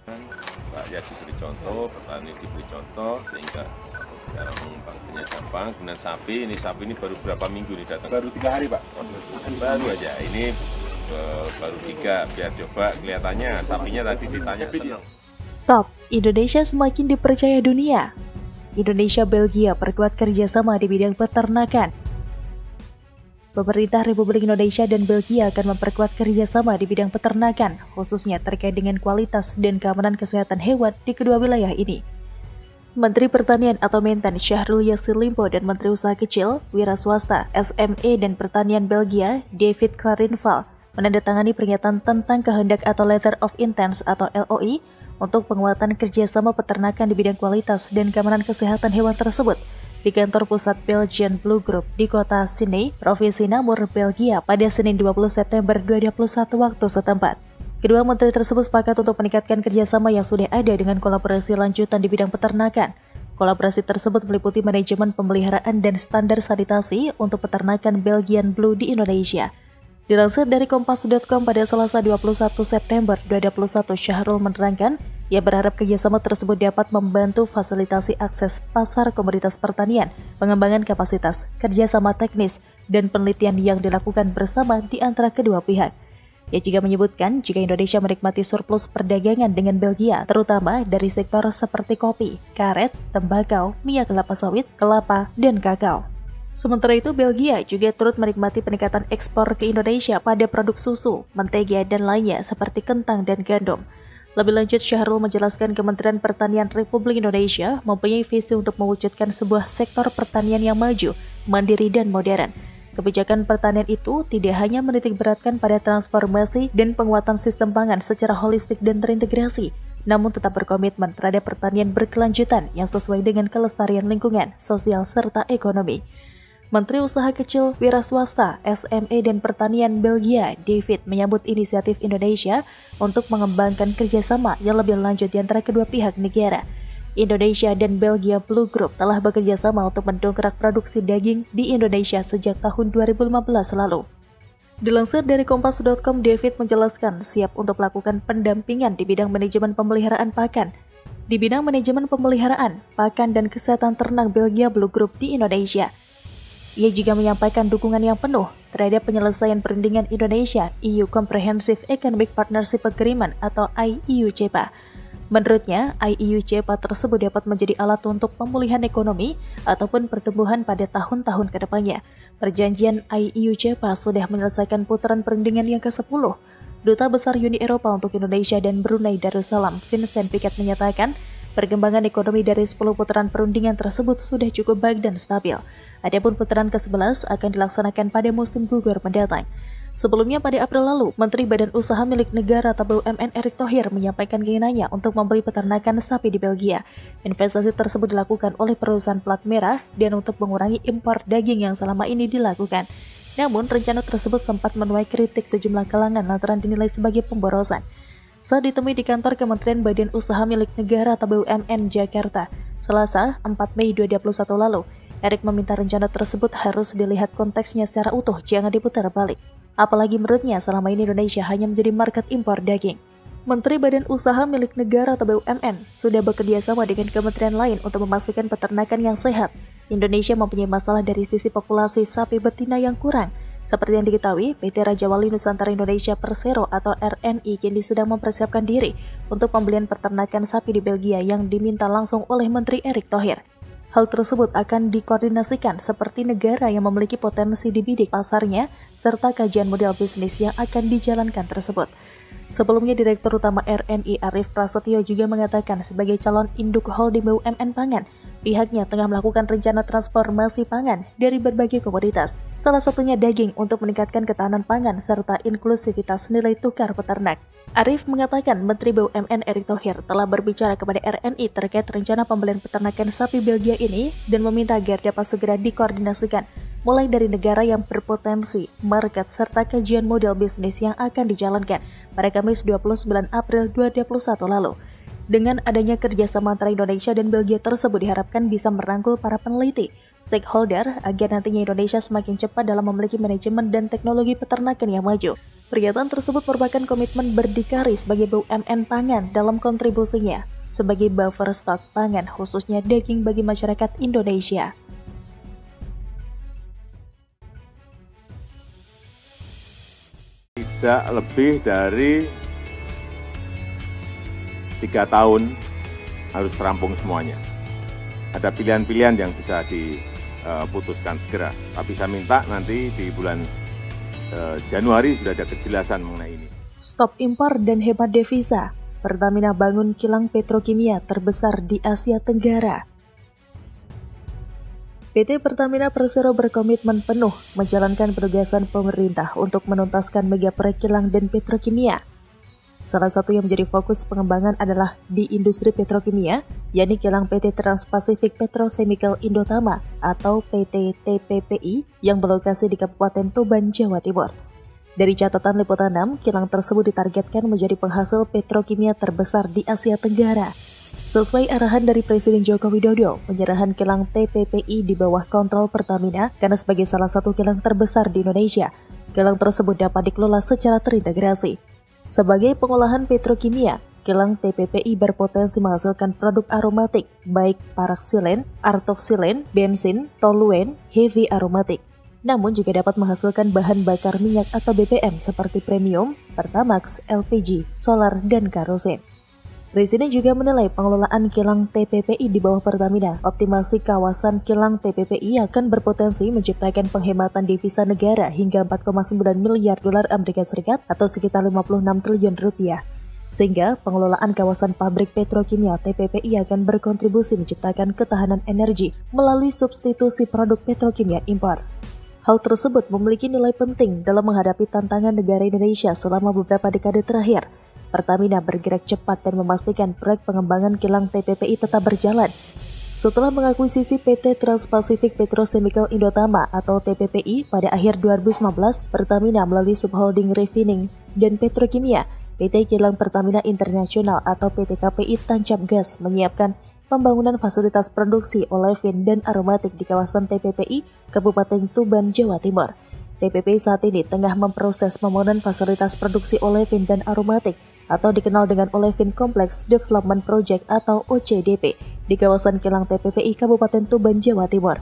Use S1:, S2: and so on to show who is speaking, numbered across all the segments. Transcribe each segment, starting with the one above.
S1: Rakyat diberi contoh, petani diberi contoh, sehingga cara mengembangkannya gampang. Kemudian sapi ini baru berapa minggu nih datang?
S2: Baru 3 hari, Pak.
S1: Baru aja, ini baru 3, biar coba kelihatannya sapinya tadi ditanya senang.
S3: Top, Indonesia semakin dipercaya dunia. Indonesia-Belgia perkuat kerjasama di bidang peternakan. Pemerintah Republik Indonesia dan Belgia akan memperkuat kerjasama di bidang peternakan, khususnya terkait dengan kualitas dan keamanan kesehatan hewan di kedua wilayah ini. Menteri Pertanian atau Mentan Syahrul Yassin Limpo dan Menteri Usaha Kecil, Wira Swasta, SME dan Pertanian Belgia, David Clarinval, menandatangani pernyataan tentang kehendak atau Letter of Intent atau LOI untuk penguatan kerjasama peternakan di bidang kualitas dan keamanan kesehatan hewan tersebut di kantor pusat Belgian Blue Group di kota Sydney, Provinsi Namur, Belgia pada Senin 20 September 2021 waktu setempat. Kedua menteri tersebut sepakat untuk meningkatkan kerjasama yang sudah ada dengan kolaborasi lanjutan di bidang peternakan. Kolaborasi tersebut meliputi manajemen pemeliharaan dan standar sanitasi untuk peternakan Belgian Blue di Indonesia. Dilansir dari Kompas.com pada Selasa 21 September 2021, Syahrul menerangkan, ia berharap kerjasama tersebut dapat membantu fasilitasi akses pasar komoditas pertanian, pengembangan kapasitas, kerjasama teknis, dan penelitian yang dilakukan bersama di antara kedua pihak. Ia juga menyebutkan jika Indonesia menikmati surplus perdagangan dengan Belgia, terutama dari sektor seperti kopi, karet, tembakau, minyak kelapa sawit, kelapa, dan kakao. Sementara itu, Belgia juga turut menikmati peningkatan ekspor ke Indonesia pada produk susu, mentega, dan lainnya seperti kentang dan gandum. Lebih lanjut, Syahrul menjelaskan Kementerian Pertanian Republik Indonesia mempunyai visi untuk mewujudkan sebuah sektor pertanian yang maju, mandiri, dan modern. Kebijakan pertanian itu tidak hanya menitik beratkan pada transformasi dan penguatan sistem pangan secara holistik dan terintegrasi, namun tetap berkomitmen terhadap pertanian berkelanjutan yang sesuai dengan kelestarian lingkungan, sosial, serta ekonomi. Menteri Usaha Kecil, Wira Swasta, SME dan Pertanian Belgia, David, menyambut inisiatif Indonesia untuk mengembangkan kerjasama yang lebih lanjut di antara kedua pihak negara. Indonesia dan Belgia Blue Group telah bekerja sama untuk mendongkrak produksi daging di Indonesia sejak tahun 2015 lalu. Dilansir dari Kompas.com, David menjelaskan siap untuk melakukan pendampingan di bidang manajemen pemeliharaan pakan. Di bidang manajemen pemeliharaan, pakan dan kesehatan ternak Belgia Blue Group di Indonesia. Ia juga menyampaikan dukungan yang penuh terhadap penyelesaian perundingan Indonesia EU Comprehensive Economic Partnership Agreement atau IEU-CEPA. Menurutnya, IEU-CEPA tersebut dapat menjadi alat untuk pemulihan ekonomi ataupun pertumbuhan pada tahun-tahun ke depannya. Perjanjian IEU-CEPA sudah menyelesaikan putaran perundingan yang ke-10. Duta Besar Uni Eropa untuk Indonesia dan Brunei Darussalam, Vincent Piket, menyatakan perkembangan ekonomi dari 10 putaran perundingan tersebut sudah cukup baik dan stabil. Adapun putaran ke-11 akan dilaksanakan pada musim gugur mendatang. Sebelumnya pada April lalu, Menteri Badan Usaha Milik Negara atau BUMN Erick Thohir menyampaikan keinginannya untuk membeli peternakan sapi di Belgia. Investasi tersebut dilakukan oleh perusahaan plat merah dan untuk mengurangi impor daging yang selama ini dilakukan. Namun, rencana tersebut sempat menuai kritik sejumlah kalangan lantaran dinilai sebagai pemborosan. Saat ditemui di kantor Kementerian Badan Usaha Milik Negara atau BUMN Jakarta, Selasa 4 Mei 2021 lalu, Erick meminta rencana tersebut harus dilihat konteksnya secara utuh, jangan diputar balik. Apalagi menurutnya selama ini Indonesia hanya menjadi market impor daging. Menteri Badan Usaha Milik Negara atau BUMN sudah bekerja sama dengan kementerian lain untuk memastikan peternakan yang sehat. Indonesia mempunyai masalah dari sisi populasi sapi betina yang kurang. Seperti yang diketahui, PT Raja Wali Nusantara Indonesia Persero atau RNI kini sedang mempersiapkan diri untuk pembelian peternakan sapi di Belgia yang diminta langsung oleh Menteri Erick Thohir. Hal tersebut akan dikoordinasikan seperti negara yang memiliki potensi di bidik pasarnya serta kajian model bisnis yang akan dijalankan tersebut. Sebelumnya, Direktur Utama RNI Arief Prasetyo juga mengatakan sebagai calon induk holding BUMN Pangan, pihaknya tengah melakukan rencana transformasi pangan dari berbagai komoditas, salah satunya daging untuk meningkatkan ketahanan pangan serta inklusivitas nilai tukar peternak. Arief mengatakan Menteri BUMN Erick Thohir telah berbicara kepada RNI terkait rencana pembelian peternakan sapi Belgia ini dan meminta agar dapat segera dikoordinasikan, mulai dari negara yang berpotensi, market, serta kajian model bisnis yang akan dijalankan pada Kamis 29 April 2021 lalu. Dengan adanya kerjasama antara Indonesia dan Belgia tersebut diharapkan bisa merangkul para peneliti, stakeholder, agar nantinya Indonesia semakin cepat dalam memiliki manajemen dan teknologi peternakan yang maju. Pernyataan tersebut merupakan komitmen berdikari sebagai BUMN pangan dalam kontribusinya sebagai buffer stok pangan khususnya daging bagi masyarakat Indonesia.
S1: Tidak lebih dari 3 tahun harus rampung semuanya. Ada pilihan-pilihan yang bisa diputuskan segera. Tapi saya minta nanti di bulan Januari sudah ada kejelasan mengenai ini.
S3: Stop impor dan hemat devisa. Pertamina bangun kilang petrokimia terbesar di Asia Tenggara. PT Pertamina Persero berkomitmen penuh menjalankan penugasan pemerintah untuk menuntaskan mega proyek kilang dan petrokimia. Salah satu yang menjadi fokus pengembangan adalah di industri petrokimia, yakni kilang PT Trans-Pacific Petrochemical Indotama atau PT TPPI yang berlokasi di Kabupaten Tuban, Jawa Timur. Dari catatan Liputan 6, kilang tersebut ditargetkan menjadi penghasil petrokimia terbesar di Asia Tenggara. Sesuai arahan dari Presiden Joko Widodo, penyerahan kilang TPPI di bawah kontrol Pertamina karena sebagai salah satu kilang terbesar di Indonesia, kilang tersebut dapat dikelola secara terintegrasi. Sebagai pengolahan petrokimia, kilang TPPI berpotensi menghasilkan produk aromatik, baik paraksilen, artoksilen, bensin, toluen, heavy aromatik. Namun juga dapat menghasilkan bahan bakar minyak atau BBM seperti premium, Pertamax, LPG, solar, dan kerosin. Presiden juga menilai pengelolaan kilang TPPI di bawah Pertamina, optimasi kawasan kilang TPPI akan berpotensi menciptakan penghematan devisa negara hingga 4,9 miliar dolar Amerika Serikat atau sekitar 56 triliun rupiah. Sehingga pengelolaan kawasan pabrik petrokimia TPPI akan berkontribusi menciptakan ketahanan energi melalui substitusi produk petrokimia impor. Hal tersebut memiliki nilai penting dalam menghadapi tantangan negara Indonesia selama beberapa dekade terakhir. Pertamina bergerak cepat dan memastikan proyek pengembangan kilang TPPI tetap berjalan. Setelah mengakuisisi PT Trans-Pacific Petrochemical Indotama atau TPPI pada akhir 2019, Pertamina melalui Subholding Refining dan Petrokimia, PT Kilang Pertamina Internasional atau PT KPI Tancap Gas menyiapkan pembangunan fasilitas produksi olefin dan aromatik di kawasan TPPI, Kabupaten Tuban, Jawa Timur. TPPI saat ini tengah memproses pembangunan fasilitas produksi olefin dan aromatik atau dikenal dengan Olefin Complex Development Project atau OCDP di kawasan kilang TPPI Kabupaten Tuban, Jawa Timur.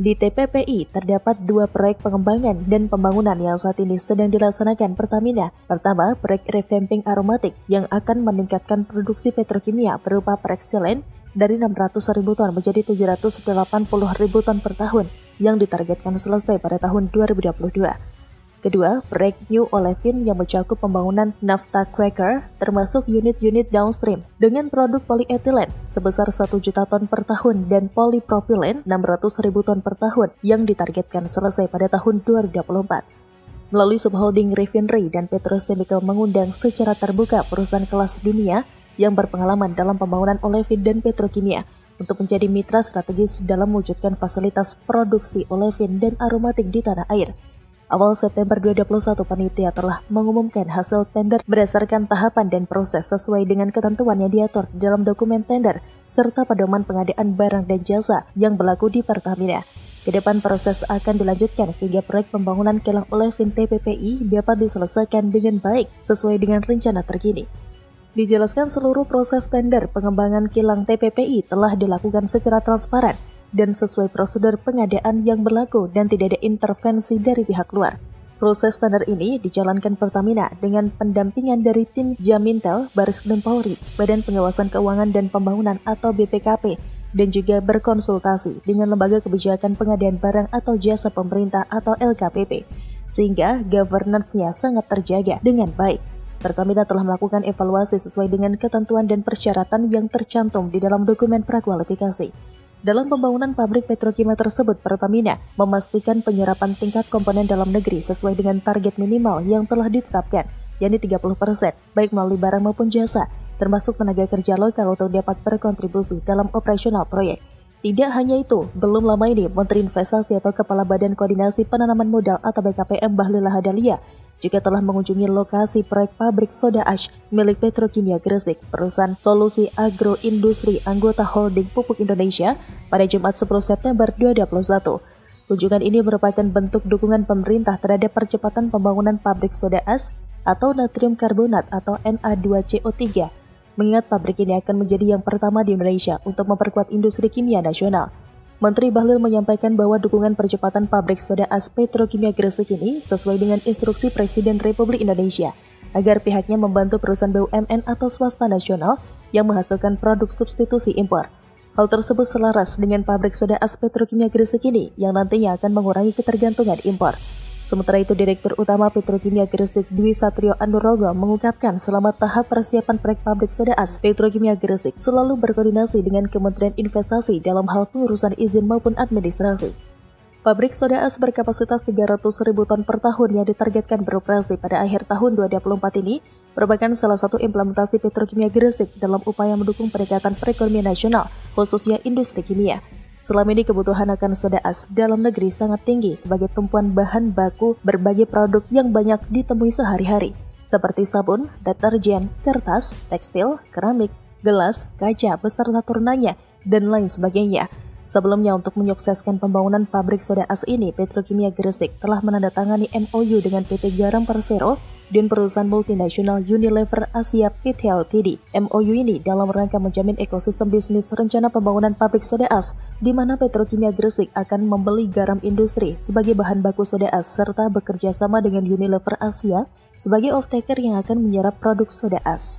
S3: Di TPPI terdapat 2 proyek pengembangan dan pembangunan yang saat ini sedang dilaksanakan Pertamina. Pertama, proyek revamping aromatik yang akan meningkatkan produksi petrokimia berupa paraksilen dari 600.000 ton menjadi 780.000 ton per tahun yang ditargetkan selesai pada tahun 2022. Kedua, proyek New Olefin yang mencakup pembangunan naphtha cracker termasuk unit-unit downstream dengan produk polietilen sebesar 1 juta ton per tahun dan polipropilen 600.000 ton per tahun yang ditargetkan selesai pada tahun 2024. Melalui Subholding Refinery dan Petrochemical mengundang secara terbuka perusahaan kelas dunia yang berpengalaman dalam pembangunan olefin dan petrokimia untuk menjadi mitra strategis dalam mewujudkan fasilitas produksi olefin dan aromatik di tanah air. Awal September 2021, panitia telah mengumumkan hasil tender berdasarkan tahapan dan proses sesuai dengan ketentuan yang diatur di dalam dokumen tender serta pedoman pengadaan barang dan jasa yang berlaku di Pertamina. Kedepan proses akan dilanjutkan sehingga proyek pembangunan kilang olefin TPPI dapat diselesaikan dengan baik sesuai dengan rencana terkini. Dijelaskan seluruh proses tender pengembangan kilang TPPI telah dilakukan secara transparan dan sesuai prosedur pengadaan yang berlaku dan tidak ada intervensi dari pihak luar. Proses tender ini dijalankan Pertamina dengan pendampingan dari tim Jamintel, Baris-Krim Polri, Badan Pengawasan Keuangan dan Pembangunan atau BPKP, dan juga berkonsultasi dengan Lembaga Kebijakan Pengadaan Barang atau Jasa Pemerintah atau LKPP, sehingga governance-nya sangat terjaga dengan baik. Pertamina telah melakukan evaluasi sesuai dengan ketentuan dan persyaratan yang tercantum di dalam dokumen prakualifikasi. Dalam pembangunan pabrik petrokimia tersebut, Pertamina memastikan penyerapan tingkat komponen dalam negeri sesuai dengan target minimal yang telah ditetapkan, yakni 30%, baik melalui barang maupun jasa, termasuk tenaga kerja lokal untuk dapat berkontribusi dalam operasional proyek. Tidak hanya itu, belum lama ini Menteri Investasi atau Kepala Badan Koordinasi Penanaman Modal atau BKPM Bahlil Lahadalia juga telah mengunjungi lokasi proyek pabrik soda ash milik Petrokimia Gresik, perusahaan Solusi Agroindustri anggota Holding Pupuk Indonesia pada Jumat 10 September 2021. Kunjungan ini merupakan bentuk dukungan pemerintah terhadap percepatan pembangunan pabrik soda as atau natrium karbonat atau Na2CO3, mengingat pabrik ini akan menjadi yang pertama di Indonesia untuk memperkuat industri kimia nasional. Menteri Bahlil menyampaikan bahwa dukungan percepatan pabrik soda as Petrokimia Gresik ini sesuai dengan instruksi Presiden Republik Indonesia, agar pihaknya membantu perusahaan BUMN atau swasta nasional yang menghasilkan produk substitusi impor. Hal tersebut selaras dengan pabrik soda as Petrokimia Gresik ini yang nantinya akan mengurangi ketergantungan impor. Sementara itu, Direktur Utama Petrokimia Gresik Dwi Satrio Anurogo mengungkapkan selama tahap persiapan proyek pabrik soda as Petrokimia Gresik selalu berkoordinasi dengan Kementerian Investasi dalam hal pengurusan izin maupun administrasi. Pabrik soda as berkapasitas 300.000 ton per tahun yang ditargetkan beroperasi pada akhir tahun 2024 ini merupakan salah satu implementasi Petrokimia Gresik dalam upaya mendukung peningkatan perekonomian nasional, khususnya industri kimia. Selama ini kebutuhan akan soda as dalam negeri sangat tinggi sebagai tumpuan bahan baku berbagai produk yang banyak ditemui sehari-hari, seperti sabun, deterjen, kertas, tekstil, keramik, gelas, kaca beserta turunannya, dan lain sebagainya. Sebelumnya, untuk menyukseskan pembangunan pabrik soda as ini, Petrokimia Gresik telah menandatangani MOU dengan PT Garam Persero dan perusahaan multinasional Unilever Asia PT Ltd. MOU ini dalam rangka menjamin ekosistem bisnis rencana pembangunan pabrik soda as, di mana Petrokimia Gresik akan membeli garam industri sebagai bahan baku soda as serta bekerja sama dengan Unilever Asia sebagai off-taker yang akan menyerap produk soda as.